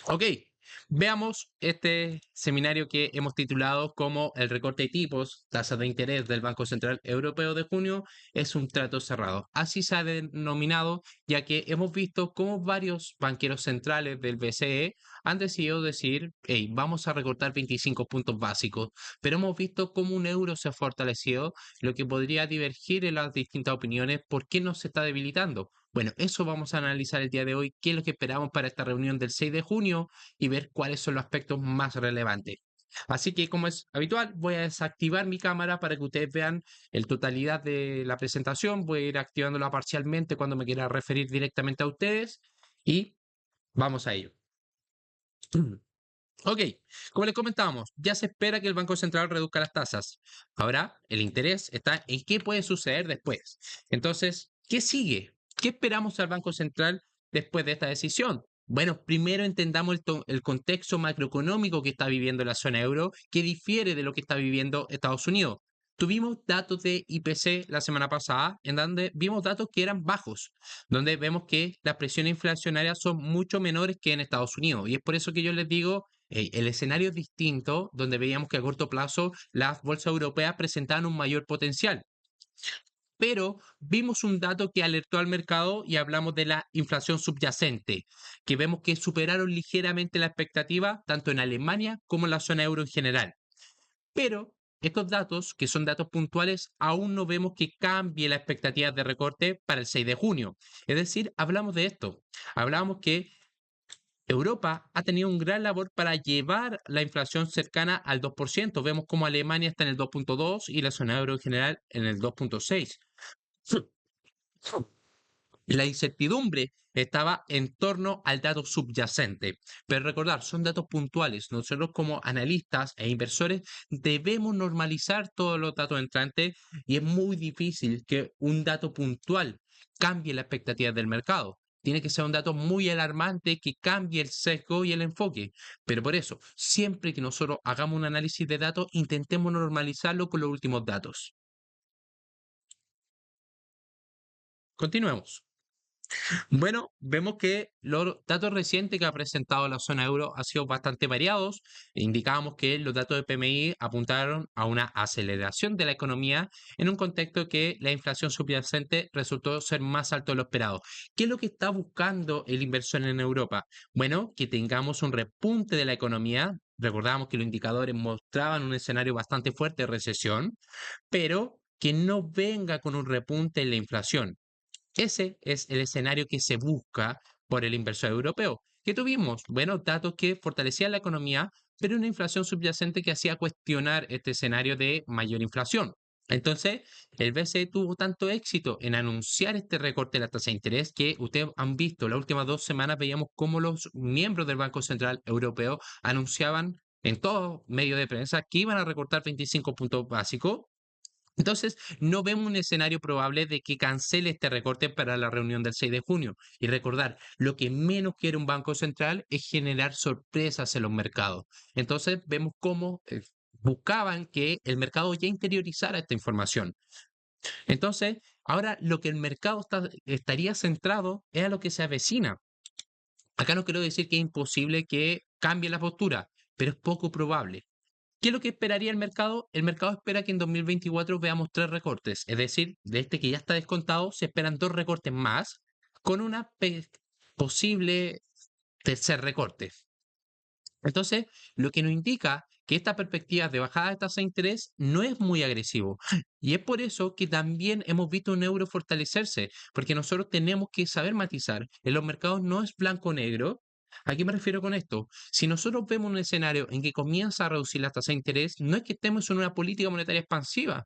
Ok, veamos este seminario que hemos titulado como el recorte de tipos, tasas de interés del Banco Central Europeo de junio es un trato cerrado. Así se ha denominado, ya que hemos visto cómo varios banqueros centrales del BCE han decidido decir, hey, vamos a recortar 25 puntos básicos, pero hemos visto cómo un euro se ha fortalecido, lo que podría divergir en las distintas opiniones por qué no se está debilitando. Bueno, eso vamos a analizar el día de hoy, qué es lo que esperamos para esta reunión del 6 de junio y ver cuáles son los aspectos más relevantes. Así que, como es habitual, voy a desactivar mi cámara para que ustedes vean la totalidad de la presentación. Voy a ir activándola parcialmente cuando me quiera referir directamente a ustedes y vamos a ello. Ok, como les comentábamos, ya se espera que el Banco Central reduzca las tasas. Ahora, el interés está en qué puede suceder después. Entonces, ¿qué sigue? ¿Qué esperamos al Banco Central después de esta decisión? Bueno, primero entendamos el contexto macroeconómico que está viviendo la zona euro, que difiere de lo que está viviendo Estados Unidos. Tuvimos datos de IPC la semana pasada, en donde vimos datos que eran bajos, donde vemos que las presiones inflacionarias son mucho menores que en Estados Unidos. Y es por eso que yo les digo, el escenario es distinto, donde veíamos que a corto plazo las bolsas europeas presentaban un mayor potencial. Pero vimos un dato que alertó al mercado y hablamos de la inflación subyacente, que vemos que superaron ligeramente la expectativa tanto en Alemania como en la zona euro en general. Pero estos datos, que son datos puntuales, aún no vemos que cambie la expectativa de recorte para el 6 de junio. Es decir, hablamos de esto. Hablamos que Europa ha tenido un gran labor para llevar la inflación cercana al 2%. Vemos como Alemania está en el 2,2 y la zona euro en general en el 2,6. La incertidumbre estaba en torno al dato subyacente. Pero recordar, son datos puntuales. Nosotros como analistas e inversores debemos normalizar todos los datos entrantes y es muy difícil que un dato puntual cambie la expectativa del mercado. Tiene que ser un dato muy alarmante que cambie el sesgo y el enfoque. Pero por eso, siempre que nosotros hagamos un análisis de datos, intentemos normalizarlo con los últimos datos. Continuemos. Bueno, vemos que los datos recientes que ha presentado la zona euro han sido bastante variados. Indicábamos que los datos de PMI apuntaron a una aceleración de la economía en un contexto que la inflación subyacente resultó ser más alto de lo esperado. ¿Qué es lo que está buscando el inversor en Europa? Bueno, que tengamos un repunte de la economía. Recordamos que los indicadores mostraban un escenario bastante fuerte de recesión, pero que no venga con un repunte en la inflación. Ese es el escenario que se busca por el inversor europeo. ¿Qué tuvimos? Bueno, datos que fortalecían la economía, pero una inflación subyacente que hacía cuestionar este escenario de mayor inflación. Entonces, el BCE tuvo tanto éxito en anunciar este recorte de la tasa de interés que ustedes han visto, las últimas 2 semanas veíamos cómo los miembros del Banco Central Europeo anunciaban en todo medio de prensa que iban a recortar 25 puntos básicos. Entonces, no vemos un escenario probable de que cancele este recorte para la reunión del 6 de junio. Y recordar, lo que menos quiere un banco central es generar sorpresas en los mercados. Entonces, vemos cómo buscaban que el mercado ya interiorizara esta información. Entonces, ahora lo que el mercado estaría centrado es a lo que se avecina. Acá no quiero decir que es imposible que cambie la postura, pero es poco probable. ¿Qué es lo que esperaría el mercado? El mercado espera que en 2024 veamos 3 recortes, es decir, de este que ya está descontado, se esperan 2 recortes más con una posible tercer recorte. Entonces, lo que nos indica que esta perspectiva de bajada de tasa de interés no es muy agresivo. Y es por eso que también hemos visto un euro fortalecerse, porque nosotros tenemos que saber matizar. En los mercados no es blanco-negro. ¿A qué me refiero con esto? Si nosotros vemos un escenario en que comienza a reducir la tasa de interés, no es que estemos en una política monetaria expansiva.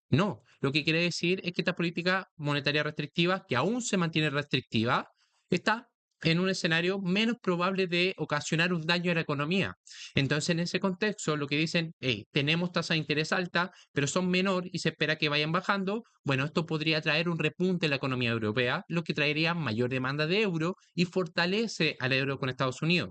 No, lo que quiere decir es que esta política monetaria restrictiva, que aún se mantiene restrictiva, está en un escenario menos probable de ocasionar un daño a la economía. Entonces, en ese contexto, lo que dicen, hey, tenemos tasas de interés alta, pero son menor y se espera que vayan bajando, bueno, esto podría traer un repunte en la economía europea, lo que traería mayor demanda de euro y fortalece al euro con Estados Unidos.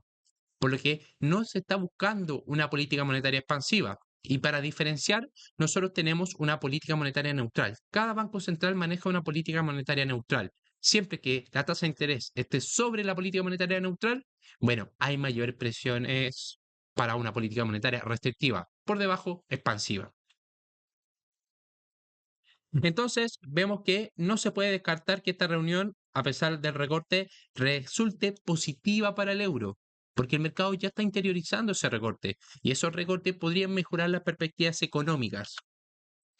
Por lo que no se está buscando una política monetaria expansiva. Y para diferenciar, nosotros tenemos una política monetaria neutral. Cada banco central maneja una política monetaria neutral. Siempre que la tasa de interés esté sobre la política monetaria neutral, bueno, hay mayores presiones para una política monetaria restrictiva, por debajo, expansiva. Entonces, vemos que no se puede descartar que esta reunión, a pesar del recorte, resulte positiva para el euro, porque el mercado ya está interiorizando ese recorte y esos recortes podrían mejorar las perspectivas económicas.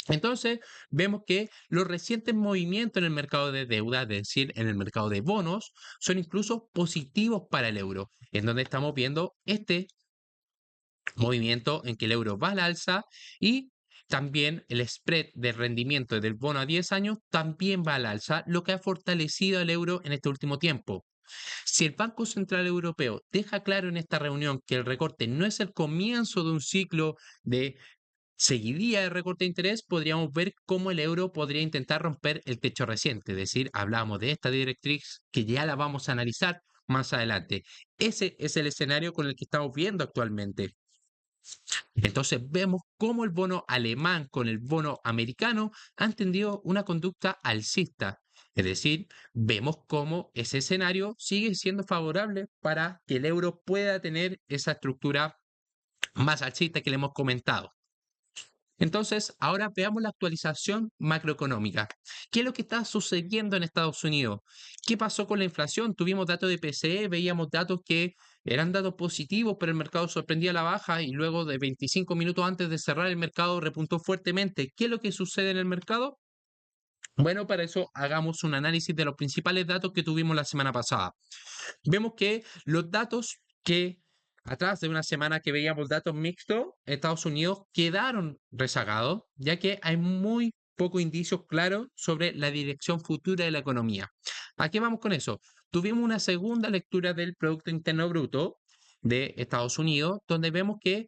Entonces, vemos que los recientes movimientos en el mercado de deuda, es decir, en el mercado de bonos, son incluso positivos para el euro, en donde estamos viendo este movimiento en que el euro va al alza y también el spread de rendimiento del bono a 10 años también va al alza, lo que ha fortalecido al euro en este último tiempo. Si el Banco Central Europeo deja claro en esta reunión que el recorte no es el comienzo de un ciclo de seguidilla de recorte de interés, podríamos ver cómo el euro podría intentar romper el techo reciente. Es decir, hablamos de esta directriz que ya la vamos a analizar más adelante. Ese es el escenario con el que estamos viendo actualmente. Entonces vemos cómo el bono alemán con el bono americano han tendido una conducta alcista. Es decir, vemos cómo ese escenario sigue siendo favorable para que el euro pueda tener esa estructura más alcista que le hemos comentado. Entonces, ahora veamos la actualización macroeconómica. ¿Qué es lo que está sucediendo en Estados Unidos? ¿Qué pasó con la inflación? Tuvimos datos de PCE, veíamos datos que eran datos positivos, pero el mercado sorprendía a la baja y luego de 25 minutos antes de cerrar el mercado repuntó fuertemente. ¿Qué es lo que sucede en el mercado? Bueno, para eso hagamos un análisis de los principales datos que tuvimos la semana pasada. Vemos que los datos que atrás de una semana que veíamos datos mixtos, Estados Unidos quedaron rezagados, ya que hay muy pocos indicios claros sobre la dirección futura de la economía. ¿A qué vamos con eso? Tuvimos una segunda lectura del Producto Interno Bruto de Estados Unidos, donde vemos que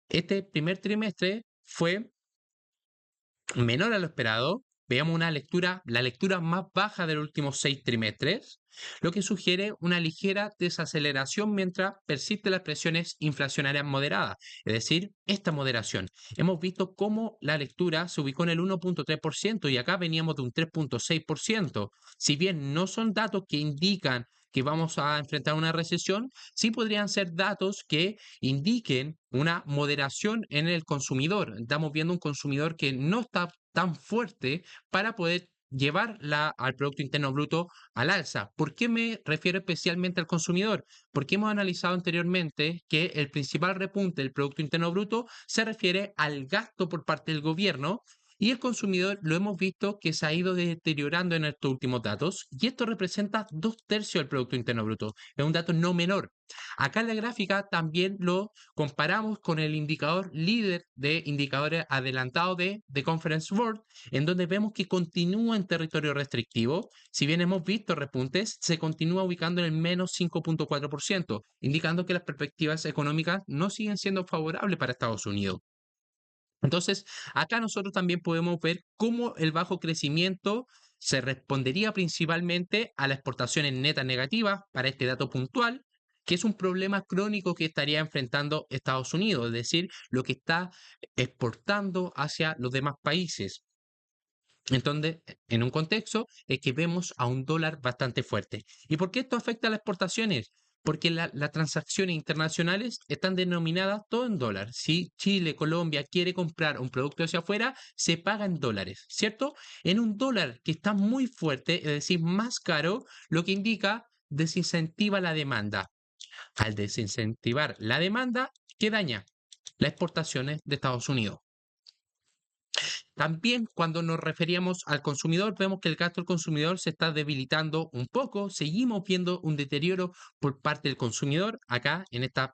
este primer trimestre fue menor a lo esperado. Veamos la lectura más baja de los últimos 6 trimestres, lo que sugiere una ligera desaceleración mientras persisten las presiones inflacionarias moderadas, es decir, esta moderación. Hemos visto cómo la lectura se ubicó en el 1,3% y acá veníamos de un 3,6%. Si bien no son datos que indican que vamos a enfrentar una recesión, sí podrían ser datos que indiquen una moderación en el consumidor. Estamos viendo un consumidor que no está tan fuerte para poder llevarla al Producto Interno Bruto al alza. ¿Por qué me refiero especialmente al consumidor? Porque hemos analizado anteriormente que el principal repunte del Producto Interno Bruto se refiere al gasto por parte del gobierno y el consumidor lo hemos visto que se ha ido deteriorando en estos últimos datos y esto representa 2/3 del Producto Interno Bruto. Es un dato no menor. Acá en la gráfica también lo comparamos con el indicador líder de indicadores adelantados de Conference Board, en donde vemos que continúa en territorio restrictivo. Si bien hemos visto repuntes, se continúa ubicando en el menos 5,4%, indicando que las perspectivas económicas no siguen siendo favorables para Estados Unidos. Entonces, acá nosotros también podemos ver cómo el bajo crecimiento se respondería principalmente a las exportaciones netas negativas para este dato puntual, que es un problema crónico que estaría enfrentando Estados Unidos, es decir, lo que está exportando hacia los demás países. Entonces, en un contexto es que vemos a un dólar bastante fuerte. ¿Y por qué esto afecta a las exportaciones? Porque las transacciones internacionales están denominadas todo en dólar. Si Chile, Colombia quiere comprar un producto hacia afuera, se paga en dólares, ¿cierto? En un dólar que está muy fuerte, es decir, más caro, lo que indica desincentiva la demanda. Al desincentivar la demanda, ¿qué daña? Las exportaciones de Estados Unidos. También cuando nos referíamos al consumidor, vemos que el gasto del consumidor se está debilitando un poco. Seguimos viendo un deterioro por parte del consumidor acá en estas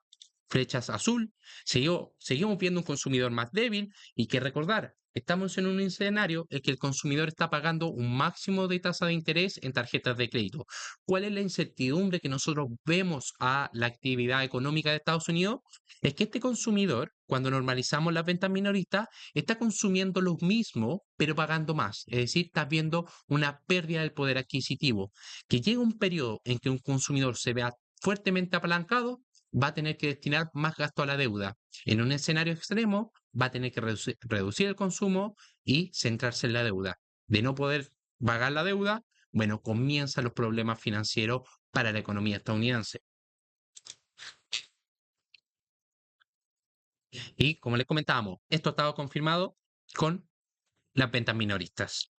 flechas azul. Seguimos viendo un consumidor más débil y que recordar, estamos en un escenario en que el consumidor está pagando un máximo de tasa de interés en tarjetas de crédito. ¿Cuál es la incertidumbre que nosotros vemos a la actividad económica de Estados Unidos? Es que este consumidor, cuando normalizamos las ventas minoristas, está consumiendo lo mismo, pero pagando más. Es decir, está viendo una pérdida del poder adquisitivo. Que llega un periodo en que un consumidor se vea fuertemente apalancado, va a tener que destinar más gasto a la deuda. En un escenario extremo, va a tener que reducir el consumo y centrarse en la deuda. De no poder pagar la deuda, bueno, comienzan los problemas financieros para la economía estadounidense. Y como les comentábamos, esto ha estado confirmado con las ventas minoristas.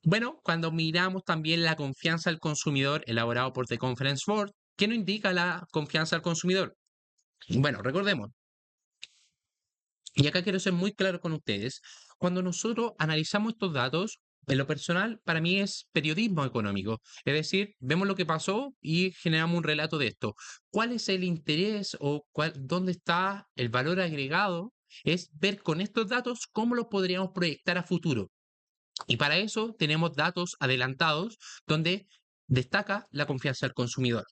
Bueno, cuando miramos también la confianza al consumidor elaborado por The Conference Board, ¿qué nos indica la confianza al consumidor? Bueno, recordemos, y acá quiero ser muy claro con ustedes, cuando nosotros analizamos estos datos, en lo personal, para mí es periodismo económico. Es decir, vemos lo que pasó y generamos un relato de esto. ¿Cuál es el interés o dónde está el valor agregado? Es ver con estos datos cómo los podríamos proyectar a futuro. Y para eso tenemos datos adelantados donde destaca la confianza del consumidor,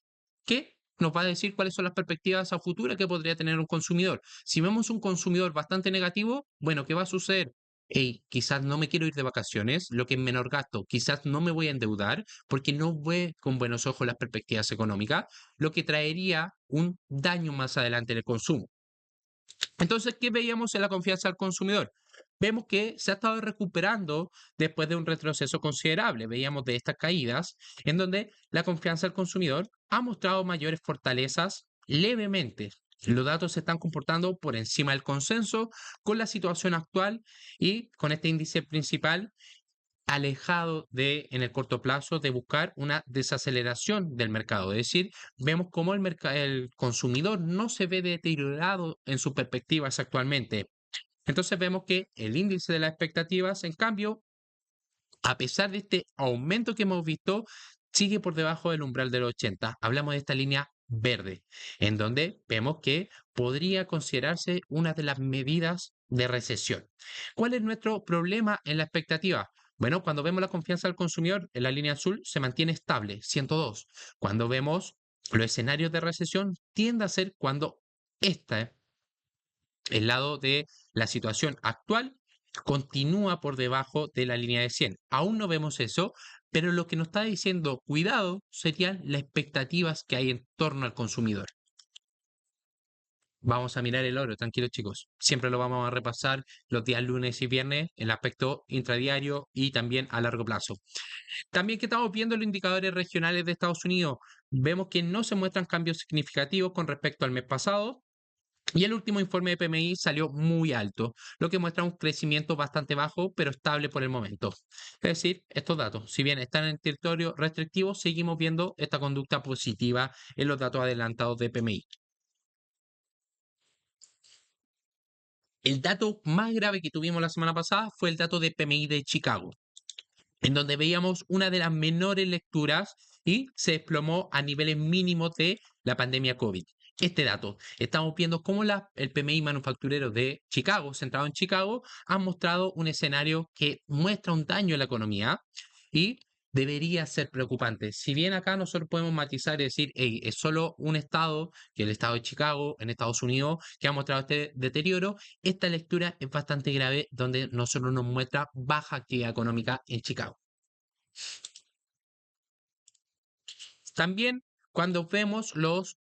que nos va a decir cuáles son las perspectivas a futuro que podría tener un consumidor. Si vemos un consumidor bastante negativo, bueno, ¿qué va a suceder? Hey, quizás no me quiero ir de vacaciones, lo que es menor gasto, quizás no me voy a endeudar porque no ve con buenos ojos las perspectivas económicas, lo que traería un daño más adelante en el consumo. Entonces, ¿qué veíamos en la confianza del consumidor? Vemos que se ha estado recuperando después de un retroceso considerable. Veíamos de estas caídas en donde la confianza del consumidor ha mostrado mayores fortalezas levemente. Los datos se están comportando por encima del consenso con la situación actual y con este índice principal alejado de, en el corto plazo, de buscar una desaceleración del mercado. Es decir, vemos cómo el consumidor no se ve deteriorado en sus perspectivas actualmente. Entonces vemos que el índice de las expectativas, en cambio, a pesar de este aumento que hemos visto, sigue por debajo del umbral de los 80. Hablamos de esta línea verde, en donde vemos que podría considerarse una de las medidas de recesión. ¿Cuál es nuestro problema en la expectativa? Bueno, cuando vemos la confianza del consumidor en la línea azul se mantiene estable, 102. Cuando vemos los escenarios de recesión, tiende a ser cuando esta el lado de la situación actual continúa por debajo de la línea de 100. Aún no vemos eso, pero lo que nos está diciendo cuidado serían las expectativas que hay en torno al consumidor. Vamos a mirar el oro, tranquilos chicos. Siempre lo vamos a repasar los días lunes y viernes en el aspecto intradiario y también a largo plazo. También que estamos viendo los indicadores regionales de Estados Unidos, vemos que no se muestran cambios significativos con respecto al mes pasado. Y el último informe de PMI salió muy alto, lo que muestra un crecimiento bastante bajo, pero estable por el momento. Es decir, estos datos, si bien están en territorio restrictivo, seguimos viendo esta conducta positiva en los datos adelantados de PMI. El dato más grave que tuvimos la semana pasada fue el dato de PMI de Chicago, en donde veíamos una de las menores lecturas y se desplomó a niveles mínimos de la pandemia COVID. Este dato, estamos viendo cómo el PMI manufacturero de Chicago, centrado en Chicago, ha mostrado un escenario que muestra un daño en la economía y debería ser preocupante. Si bien acá nosotros podemos matizar y decir, hey, es solo un estado, que el estado de Chicago en Estados Unidos, que ha mostrado este deterioro, esta lectura es bastante grave donde nosotros nos muestra baja actividad económica en Chicago. También cuando vemos los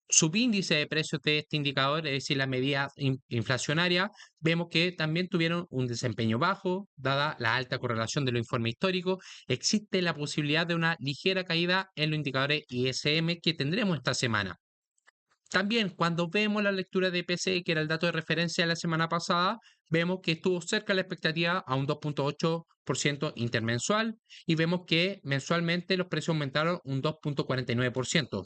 subíndices de precios de este indicador, es decir, la medida inflacionaria, vemos que también tuvieron un desempeño bajo, dada la alta correlación de los informes históricos. Existe la posibilidad de una ligera caída en los indicadores ISM que tendremos esta semana. También cuando vemos la lectura de PCE, que era el dato de referencia de la semana pasada, vemos que estuvo cerca de la expectativa a un 2,8% intermensual y vemos que mensualmente los precios aumentaron un 2,49%,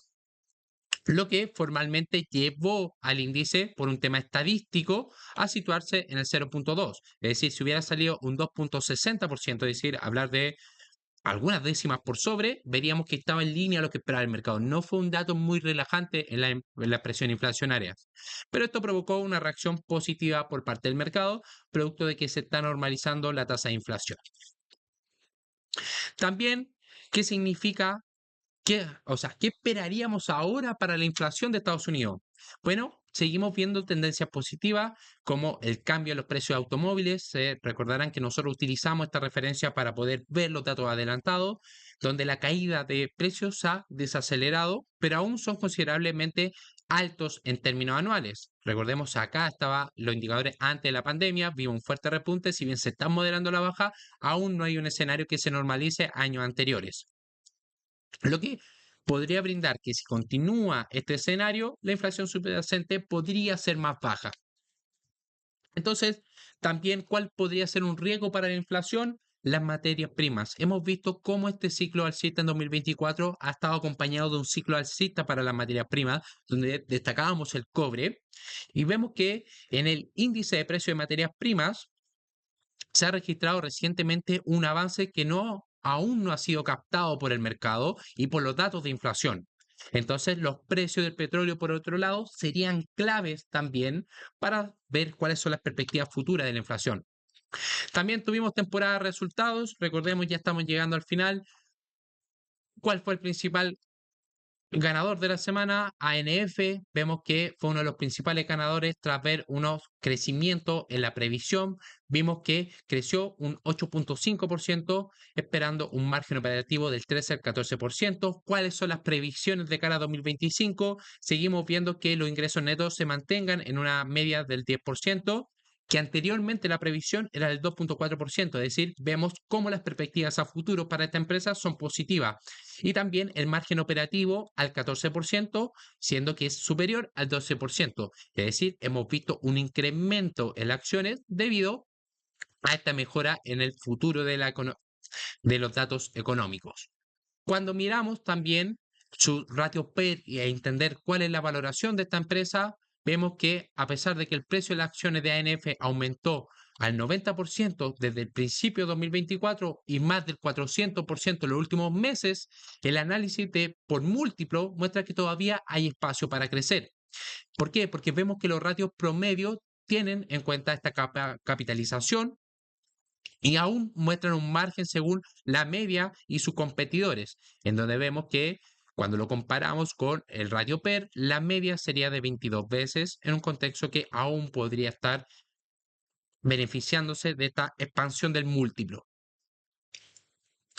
lo que formalmente llevó al índice por un tema estadístico a situarse en el 0,2. Es decir, si hubiera salido un 2,60%, es decir, hablar de algunas décimas por sobre, veríamos que estaba en línea a lo que esperaba el mercado. No fue un dato muy relajante en la presión inflacionaria, pero esto provocó una reacción positiva por parte del mercado, producto de que se está normalizando la tasa de inflación. También, ¿qué significa? ¿Qué esperaríamos ahora para la inflación de Estados Unidos? Bueno, seguimos viendo tendencias positivas como el cambio en los precios de automóviles. Se recordarán que nosotros utilizamos esta referencia para poder ver los datos adelantados, donde la caída de precios ha desacelerado, pero aún son considerablemente altos en términos anuales. Recordemos, acá estaban los indicadores antes de la pandemia, vimos un fuerte repunte, si bien se está moderando la baja, aún no hay un escenario que se normalice a años anteriores. Lo que podría brindar que si continúa este escenario, la inflación subyacente podría ser más baja. Entonces, también, ¿cuál podría ser un riesgo para la inflación? Las materias primas. Hemos visto cómo este ciclo alcista en 2024 ha estado acompañado de un ciclo alcista para las materias primas, donde destacábamos el cobre, y vemos que en el índice de precio de materias primas se ha registrado recientemente un avance que aún no ha sido captado por el mercado y por los datos de inflación. Entonces, los precios del petróleo, por otro lado, serían claves también para ver cuáles son las perspectivas futuras de la inflación. También tuvimos temporada de resultados, recordemos, ya estamos llegando al final. ¿Cuál fue el principal ganador de la semana? ANF, vemos que fue uno de los principales ganadores tras ver unos crecimientos en la previsión. Vimos que creció un 8.5%, esperando un margen operativo del 13 al 14%. ¿Cuáles son las previsiones de cara a 2025? Seguimos viendo que los ingresos netos se mantengan en una media del 10%, que anteriormente la previsión era del 2.4%, es decir, vemos cómo las perspectivas a futuro para esta empresa son positivas. Y también el margen operativo al 14%, siendo que es superior al 12%. Es decir, hemos visto un incremento en las acciones debido a esta mejora en el futuro de los datos económicos. Cuando miramos también su ratio PER e entender cuál es la valoración de esta empresa, vemos que a pesar de que el precio de las acciones de ANF aumentó al 90% desde el principio de 2024 y más del 400% en los últimos meses, el análisis por múltiplo muestra que todavía hay espacio para crecer. ¿Por qué? Porque vemos que los ratios promedios tienen en cuenta esta capitalización y aún muestran un margen según la media y sus competidores, en donde vemos que cuando lo comparamos con el ratio PER, la media sería de 22 veces en un contexto que aún podría estar beneficiándose de esta expansión del múltiplo.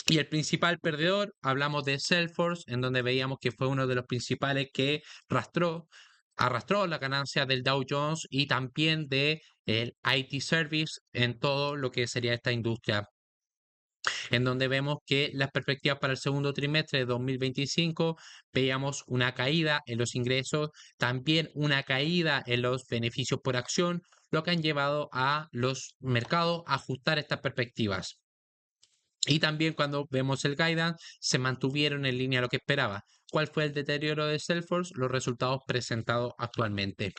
Y el principal perdedor, hablamos de Salesforce, en donde veíamos que fue uno de los principales que arrastró la ganancia del Dow Jones y también de el IT Service en todo lo que sería esta industria, en donde vemos que las perspectivas para el segundo trimestre de 2025 veíamos una caída en los ingresos, también una caída en los beneficios por acción, lo que han llevado a los mercados a ajustar estas perspectivas. Y también cuando vemos el guidance, se mantuvieron en línea a lo que esperaba. ¿Cuál fue el deterioro de Salesforce? Los resultados presentados actualmente.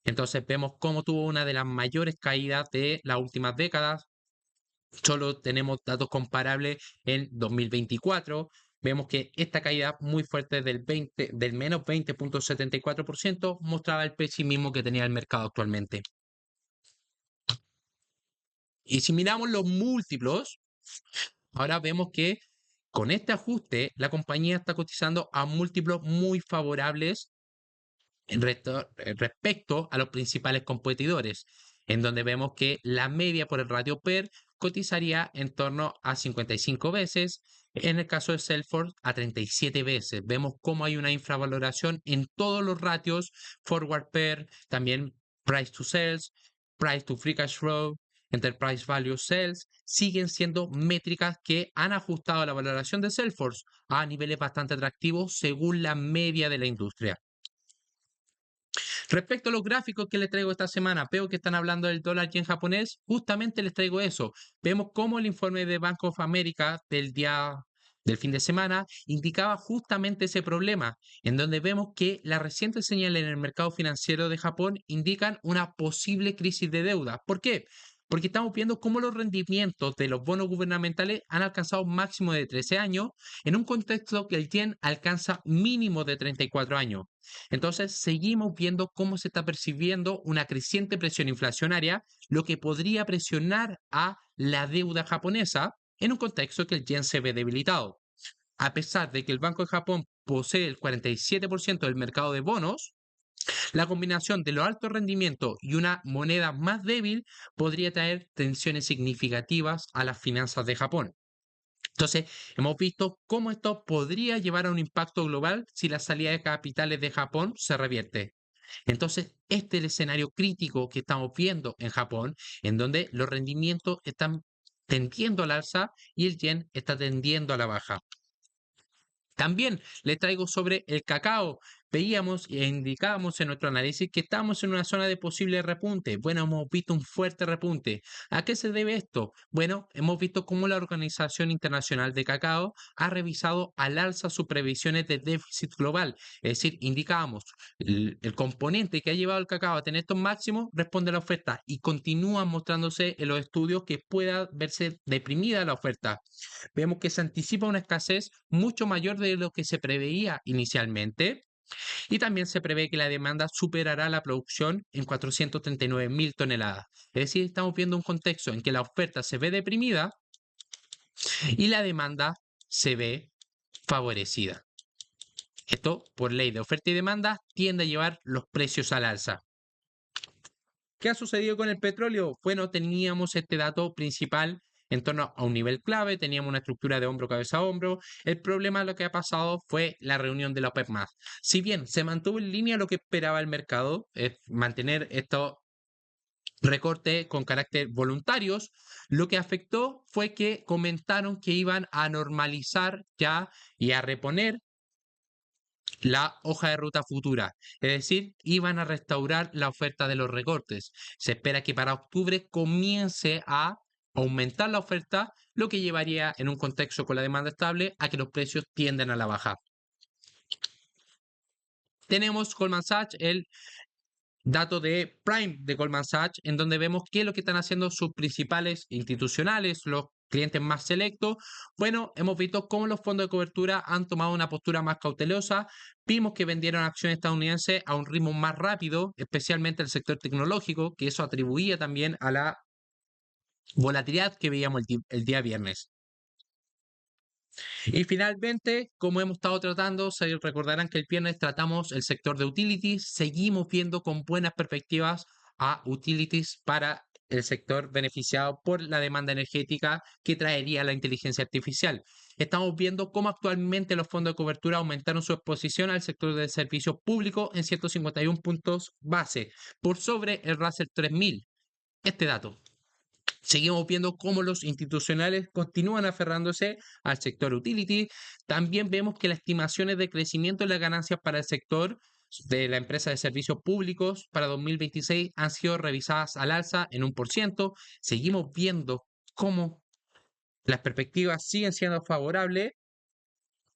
Entonces vemos cómo tuvo una de las mayores caídas de las últimas décadas. Solo tenemos datos comparables en 2024. Vemos que esta caída muy fuerte del menos 20.74% mostraba el pesimismo que tenía el mercado actualmente. Y si miramos los múltiplos, ahora vemos que con este ajuste la compañía está cotizando a múltiplos muy favorables respecto a los principales competidores, en donde vemos que la media por el ratio PER cotizaría en torno a 55 veces, en el caso de Salesforce a 37 veces. Vemos cómo hay una infravaloración en todos los ratios, forward PER, también price to sales, price to free cash flow, enterprise value sales, siguen siendo métricas que han ajustado la valoración de Salesforce a niveles bastante atractivos según la media de la industria. Respecto a los gráficos que les traigo esta semana, veo que están hablando del dólar yen japonés, justamente les traigo eso. Vemos cómo el informe de Bank of America del fin de semana indicaba justamente ese problema, en donde vemos que las recientes señales en el mercado financiero de Japón indican una posible crisis de deuda. ¿Por qué? Porque estamos viendo cómo los rendimientos de los bonos gubernamentales han alcanzado un máximo de 13 años en un contexto que el yen alcanza mínimo de 34 años. Entonces, seguimos viendo cómo se está percibiendo una creciente presión inflacionaria, lo que podría presionar a la deuda japonesa en un contexto que el yen se ve debilitado. A pesar de que el Banco de Japón posee el 47% del mercado de bonos, la combinación de los altos rendimientos y una moneda más débil podría traer tensiones significativas a las finanzas de Japón. Entonces, hemos visto cómo esto podría llevar a un impacto global si la salida de capitales de Japón se revierte. Entonces, este es el escenario crítico que estamos viendo en Japón, en donde los rendimientos están tendiendo al alza y el yen está tendiendo a la baja. También le traigo sobre el cacao. Veíamos e indicábamos en nuestro análisis que estamos en una zona de posible repunte. Bueno, hemos visto un fuerte repunte. ¿A qué se debe esto? Bueno, hemos visto cómo la Organización Internacional de Cacao ha revisado al alza sus previsiones de déficit global. Es decir, indicábamos el componente que ha llevado el cacao a tener estos máximos responde a la oferta y continúa mostrándose en los estudios que pueda verse deprimida la oferta. Vemos que se anticipa una escasez mucho mayor de lo que se preveía inicialmente y también se prevé que la demanda superará la producción en 439.000 toneladas. Es decir, estamos viendo un contexto en que la oferta se ve deprimida y la demanda se ve favorecida. Esto, por ley de oferta y demanda, tiende a llevar los precios al alza. ¿Qué ha sucedido con el petróleo? Bueno, teníamos este dato principal en torno a un nivel clave, teníamos una estructura de hombro, cabeza a hombro. El problema lo que ha pasado fue la reunión de la OPEP+. Si bien se mantuvo en línea lo que esperaba el mercado, es mantener estos recortes con carácter voluntarios, lo que afectó fue que comentaron que iban a normalizar ya y a reponer la hoja de ruta futura, es decir, iban a restaurar la oferta de los recortes. Se espera que para octubre comience a aumentar la oferta, lo que llevaría en un contexto con la demanda estable a que los precios tiendan a la baja. Tenemos Goldman Sachs, el dato de Prime de Goldman Sachs, en donde vemos qué es lo que están haciendo sus principales institucionales, los clientes más selectos. Bueno, hemos visto cómo los fondos de cobertura han tomado una postura más cautelosa. Vimos que vendieron acciones estadounidenses a un ritmo más rápido, especialmente el sector tecnológico, que eso atribuía también a la volatilidad que veíamos el día viernes. Y finalmente, como hemos estado tratando, se recordarán que el viernes tratamos el sector de utilities, seguimos viendo con buenas perspectivas a utilities para el sector beneficiado por la demanda energética que traería la inteligencia artificial. Estamos viendo cómo actualmente los fondos de cobertura aumentaron su exposición al sector de servicios públicos en 151 puntos base, por sobre el Russell 3000. Este dato. Seguimos viendo cómo los institucionales continúan aferrándose al sector utility. También vemos que las estimaciones de crecimiento en las ganancias para el sector de la empresa de servicios públicos para 2026 han sido revisadas al alza en 1%. Seguimos viendo cómo las perspectivas siguen siendo favorables.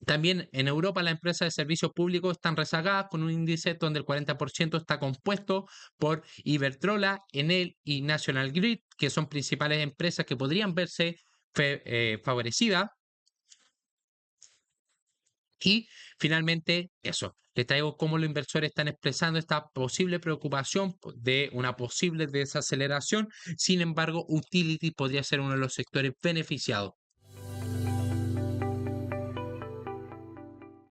También en Europa las empresas de servicios públicos están rezagadas con un índice donde el 40% está compuesto por Iberdrola, Enel y National Grid, que son principales empresas que podrían verse favorecidas. Y finalmente, eso, les traigo cómo los inversores están expresando esta posible preocupación de una posible desaceleración. Sin embargo, utility podría ser uno de los sectores beneficiados.